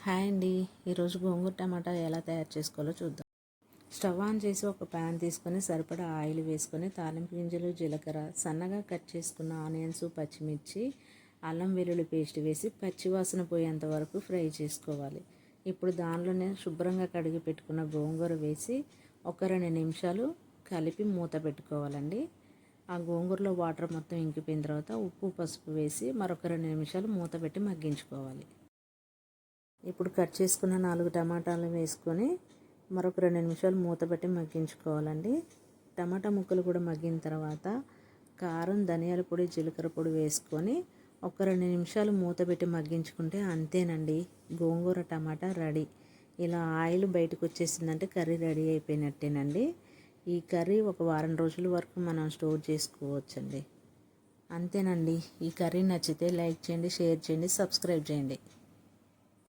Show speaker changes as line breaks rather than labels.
Hi అండి. ఈరోజు గోంగూర టమాటా ఎలా తయారు చేసుకోవాలో చూద్దాం. స్టవ్ ఆన్ చేసి ఒక ప్యాన్ తీసుకొని సరిపడా ఆయిల్ వేసుకొని తాలింపు గింజలు, జీలకర్ర, సన్నగా కట్ చేసుకున్న ఆనియన్స్, పచ్చిమిర్చి, అల్లం వెల్లుల్లి పేస్ట్ వేసి పచ్చివాసన పోయేంత వరకు ఫ్రై చేసుకోవాలి. ఇప్పుడు దానిలోనే శుభ్రంగా కడిగి పెట్టుకున్న గోంగూర వేసి ఒక 2 నిమిషాలు కలిపి మూత పెట్టుకోవాలండి. ఆ గోంగూరలో వాటర్ మొత్తం ఇంకిపోయిన తర్వాత ఉప్పు, పసుపు వేసి మరొక 2 నిమిషాలు మూత పెట్టి మగ్గించుకోవాలి. ఇప్పుడు కట్ చేసుకున్న 4 టమాటాలు వేసుకొని మరొక 2 నిమిషాలు మూత పెట్టి మగ్గించుకోవాలండి. టమాటా ముక్కలు కూడా మగ్గిన తర్వాత కారం, ధనియాల పొడి, జీలకర్ర పొడి వేసుకొని ఒక 2 నిమిషాలు మూత పెట్టి మగ్గించుకుంటే అంతేనండి, గోంగూర టమాటా రెడీ. ఇలా ఆయిల్ బయటకు వచ్చేసిందంటే కర్రీ రెడీ అయిపోయినట్టేనండి. ఈ కర్రీ ఒక వారం రోజుల వరకు మనం స్టోర్ చేసుకోవచ్చండి. అంతేనండి. ఈ కర్రీ నచ్చితే లైక్ చేయండి, షేర్ చేయండి, సబ్స్క్రైబ్ చేయండి.